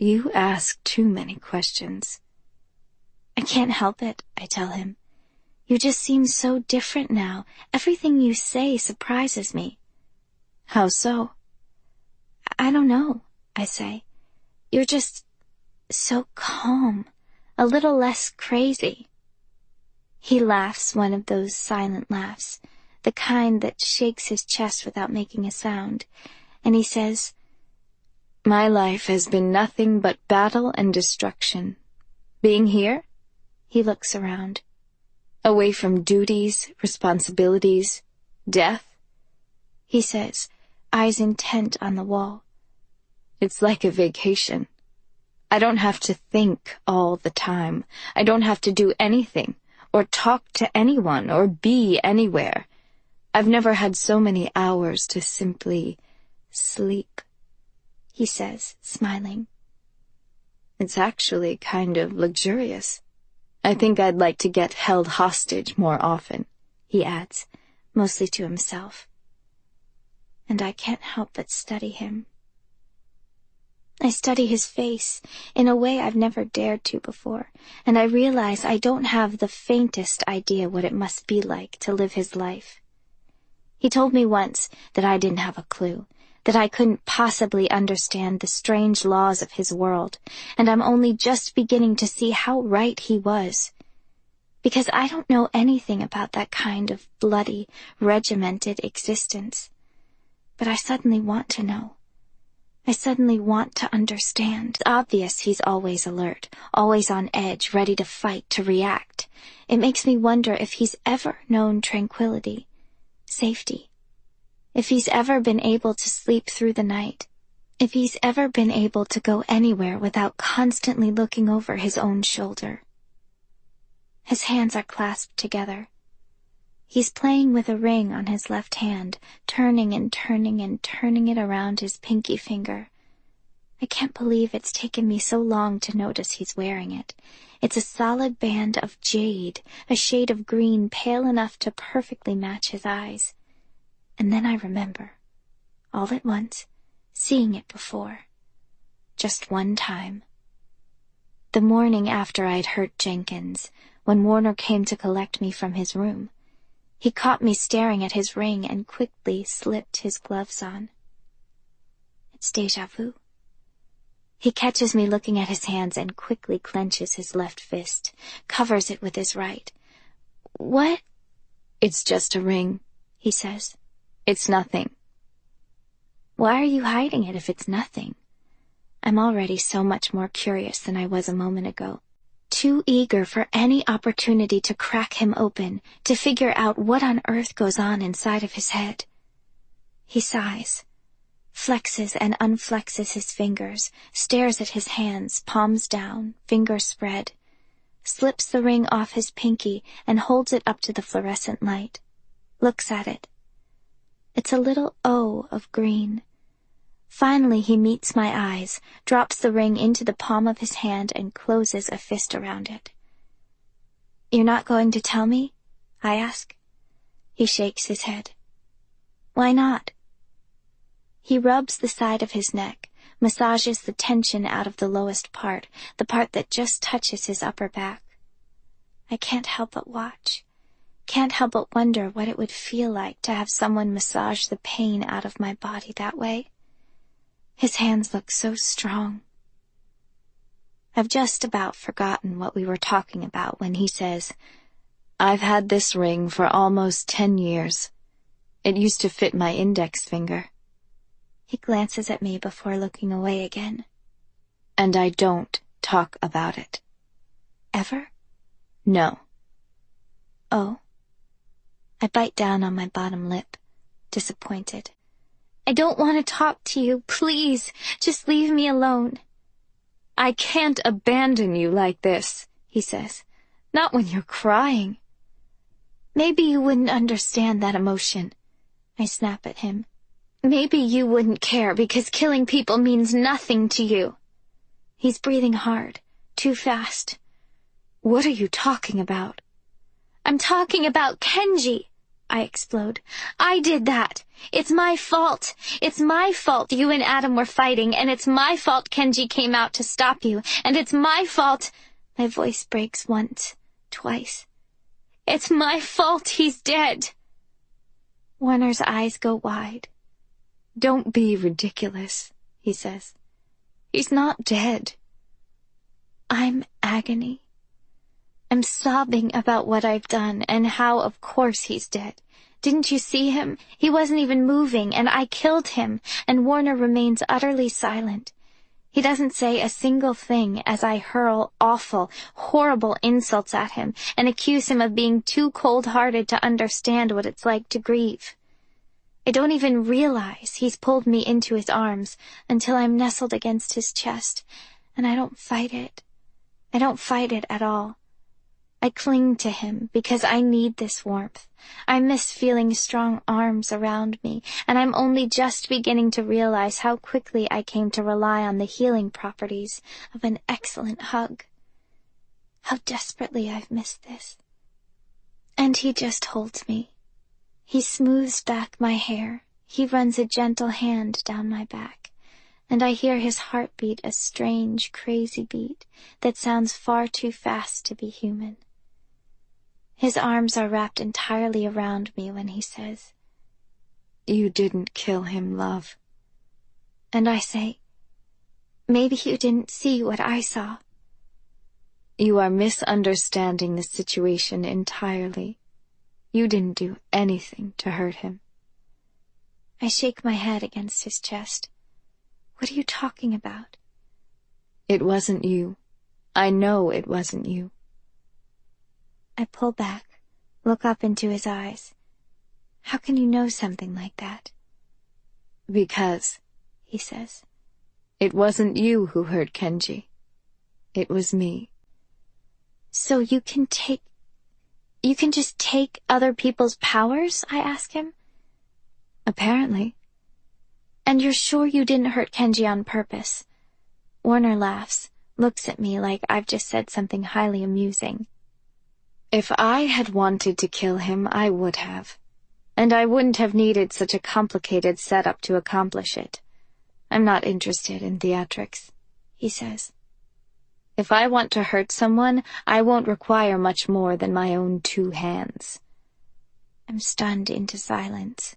You ask too many questions. I can't help it, I tell him. You just seem so different now. Everything you say surprises me. How so? I don't know, I say. You're just so calm, a little less crazy. He laughs one of those silent laughs, the kind that shakes his chest without making a sound, and he says, My life has been nothing but battle and destruction. Being here, he looks around. Away from duties, responsibilities, death, he says, eyes intent on the wall. It's like a vacation. I don't have to think all the time. I don't have to do anything, or talk to anyone, or be anywhere. I've never had so many hours to simply sleep, he says, smiling. It's actually kind of luxurious. I think I'd like to get held hostage more often, he adds, mostly to himself. And I can't help but study him. I study his face in a way I've never dared to before, and I realize I don't have the faintest idea what it must be like to live his life. He told me once that I didn't have a clue, that I couldn't possibly understand the strange laws of his world, and I'm only just beginning to see how right he was. Because I don't know anything about that kind of bloody, regimented existence. But I suddenly want to know. I suddenly want to understand. It's obvious he's always alert, always on edge, ready to fight, to react. It makes me wonder if he's ever known tranquility, safety. If he's ever been able to sleep through the night, if he's ever been able to go anywhere without constantly looking over his own shoulder. His hands are clasped together. He's playing with a ring on his left hand, turning and turning and turning it around his pinky finger. I can't believe it's taken me so long to notice he's wearing it. It's a solid band of jade, a shade of green pale enough to perfectly match his eyes. And then I remember, all at once, seeing it before. Just one time. The morning after I'd hurt Jenkins, when Warner came to collect me from his room. He caught me staring at his ring and quickly slipped his gloves on. It's déjà vu. He catches me looking at his hands and quickly clenches his left fist, covers it with his right. What? It's just a ring, he says. It's nothing. Why are you hiding it if it's nothing? I'm already so much more curious than I was a moment ago. Too eager for any opportunity to crack him open, to figure out what on earth goes on inside of his head. He sighs, flexes and unflexes his fingers, stares at his hands, palms down, fingers spread, slips the ring off his pinky and holds it up to the fluorescent light, looks at it. It's a little O of green. Finally he meets my eyes, drops the ring into the palm of his hand and closes a fist around it. You're not going to tell me? I ask. He shakes his head. Why not? He rubs the side of his neck, massages the tension out of the lowest part, the part that just touches his upper back. I can't help but watch. Can't help but wonder what it would feel like to have someone massage the pain out of my body that way. His hands look so strong. I've just about forgotten what we were talking about when he says, I've had this ring for almost 10 years. It used to fit my index finger. He glances at me before looking away again. And I don't talk about it. Ever? No. Oh. I bite down on my bottom lip, disappointed. I don't want to talk to you, please. Just leave me alone. I can't abandon you like this, he says. Not when you're crying. Maybe you wouldn't understand that emotion. I snap at him. Maybe you wouldn't care because killing people means nothing to you. He's breathing hard, too fast. What are you talking about? I'm talking about Kenji. I explode. I did that! It's my fault! It's my fault you and Adam were fighting, and it's my fault Kenji came out to stop you, and it's my fault— My voice breaks once, twice. It's my fault he's dead! Warner's eyes go wide. Don't be ridiculous, he says. He's not dead. I'm agony. I'm sobbing about what I've done and how, of course, he's dead. Didn't you see him? He wasn't even moving, and I killed him, and Warner remains utterly silent. He doesn't say a single thing as I hurl awful, horrible insults at him and accuse him of being too cold-hearted to understand what it's like to grieve. I don't even realize he's pulled me into his arms until I'm nestled against his chest, and I don't fight it. I don't fight it at all. I cling to him because I need this warmth. I miss feeling strong arms around me, and I'm only just beginning to realize how quickly I came to rely on the healing properties of an excellent hug. How desperately I've missed this. And he just holds me. He smooths back my hair. He runs a gentle hand down my back. And I hear his heartbeat, a strange, crazy beat that sounds far too fast to be human. His arms are wrapped entirely around me when he says, You didn't kill him, love. And I say, maybe you didn't see what I saw. You are misunderstanding the situation entirely. You didn't do anything to hurt him. I shake my head against his chest. What are you talking about? It wasn't you. I know it wasn't you. I pull back, look up into his eyes. How can you know something like that? Because, he says, it wasn't you who hurt Kenji. It was me. So you can just take other people's powers? I ask him. Apparently. And you're sure you didn't hurt Kenji on purpose? Warner laughs, looks at me like I've just said something highly amusing. If I had wanted to kill him, I would have. And I wouldn't have needed such a complicated setup to accomplish it. I'm not interested in theatrics, he says. If I want to hurt someone, I won't require much more than my own 2 hands. I'm stunned into silence.